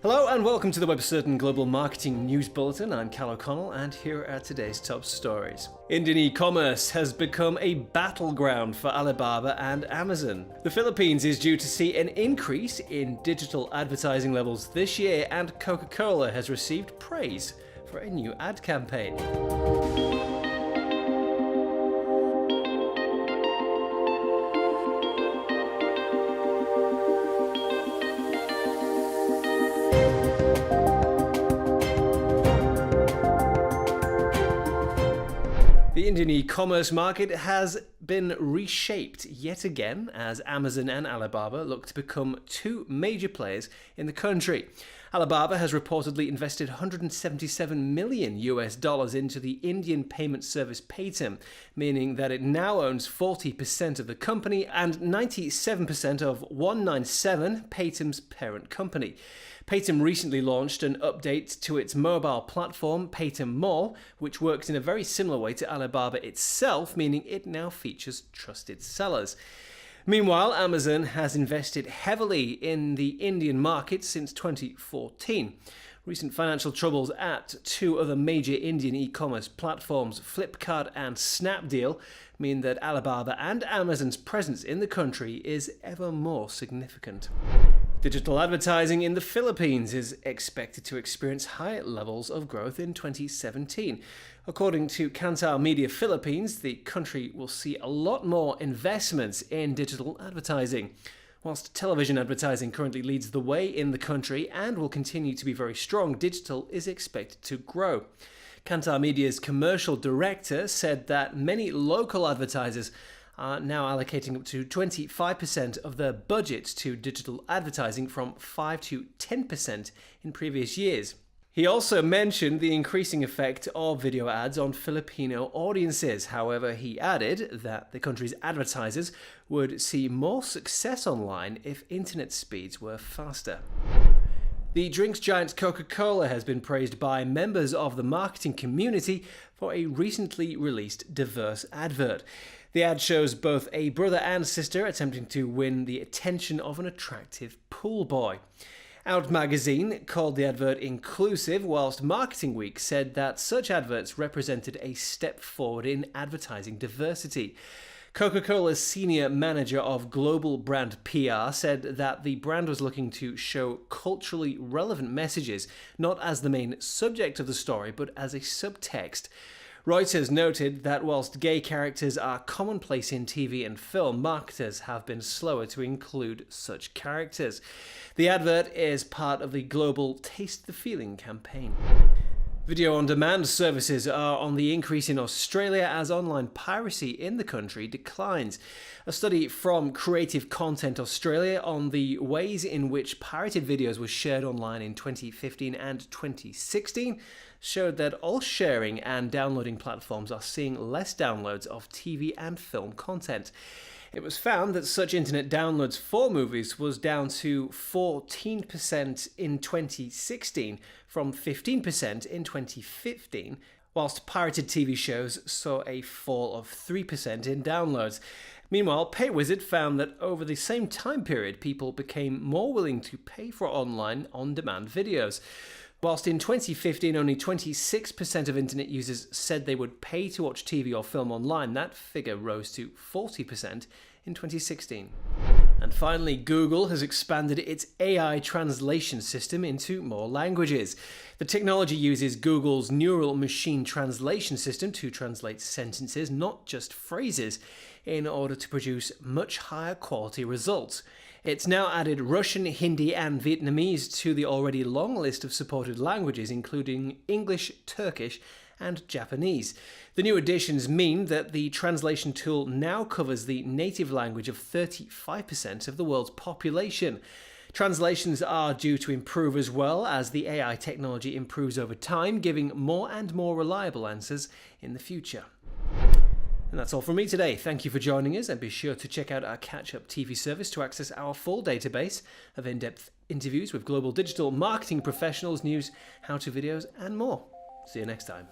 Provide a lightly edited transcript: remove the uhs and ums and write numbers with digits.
Hello and welcome to the WebCertain Global Marketing News Bulletin. I'm Cal O'Connell and here are today's top stories. Indian e-commerce has become a battleground for Alibaba and Amazon. The Philippines is due to see an increase in digital advertising levels this year, and Coca-Cola has received praise for a new ad campaign. The Indian e-commerce market has been reshaped yet again as Amazon and Alibaba look to become two major players in the country. Alibaba has reportedly invested $177 million into the Indian payment service Paytm, meaning that it now owns 40% of the company and 97% of 197, Paytm's parent company. Paytm recently launched an update to its mobile platform, Paytm Mall, which works in a very similar way to Alibaba itself, meaning it now features trusted sellers. Meanwhile, Amazon has invested heavily in the Indian market since 2014. Recent financial troubles at two other major Indian e-commerce platforms, Flipkart and Snapdeal, mean that Alibaba and Amazon's presence in the country is ever more significant. Digital advertising in the Philippines is expected to experience high levels of growth in 2017. According to Kantar Media Philippines, the country will see a lot more investments in digital advertising. Whilst television advertising currently leads the way in the country and will continue to be very strong, digital is expected to grow. Kantar Media's commercial director said that many local advertisers are now allocating up to 25% of their budget to digital advertising from 5 to 10% in previous years. He also mentioned the increasing effect of video ads on Filipino audiences. However, he added that the country's advertisers would see more success online if internet speeds were faster. The drinks giant Coca-Cola has been praised by members of the marketing community for a recently released diverse advert. The ad shows both a brother and sister attempting to win the attention of an attractive pool boy. Out magazine called the advert inclusive, whilst Marketing Week said that such adverts represented a step forward in advertising diversity. Coca-Cola's senior manager of global brand PR said that the brand was looking to show culturally relevant messages, not as the main subject of the story, but as a subtext. Reuters noted that whilst gay characters are commonplace in TV and film, marketers have been slower to include such characters. The advert is part of the global Taste the Feeling campaign. Video-on-demand services are on the increase in Australia as online piracy in the country declines. A study from Creative Content Australia on the ways in which pirated videos were shared online in 2015 and 2016 showed that all sharing and downloading platforms are seeing less downloads of TV and film content. It was found that such internet downloads for movies was down to 14% in 2016 from 15% in 2015, whilst pirated TV shows saw a fall of 3% in downloads. Meanwhile, PayWizard found that over the same time period, people became more willing to pay for online on-demand videos. Whilst in 2015 only 26% of internet users said they would pay to watch TV or film online, that figure rose to 40% in 2016. And finally, Google has expanded its AI translation system into more languages. The technology uses Google's neural machine translation system to translate sentences, not just phrases, in order to produce much higher quality results. It's now added Russian, Hindi, and Vietnamese to the already long list of supported languages, including English, Turkish, and Japanese. The new additions mean that the translation tool now covers the native language of 35% of the world's population. Translations are due to improve as well as the AI technology improves over time, giving more and more reliable answers in the future. And that's all from me today. Thank you for joining us, and be sure to check out our Catch-Up TV service to access our full database of in-depth interviews with global digital marketing professionals, news, how-to videos, and more. See you next time.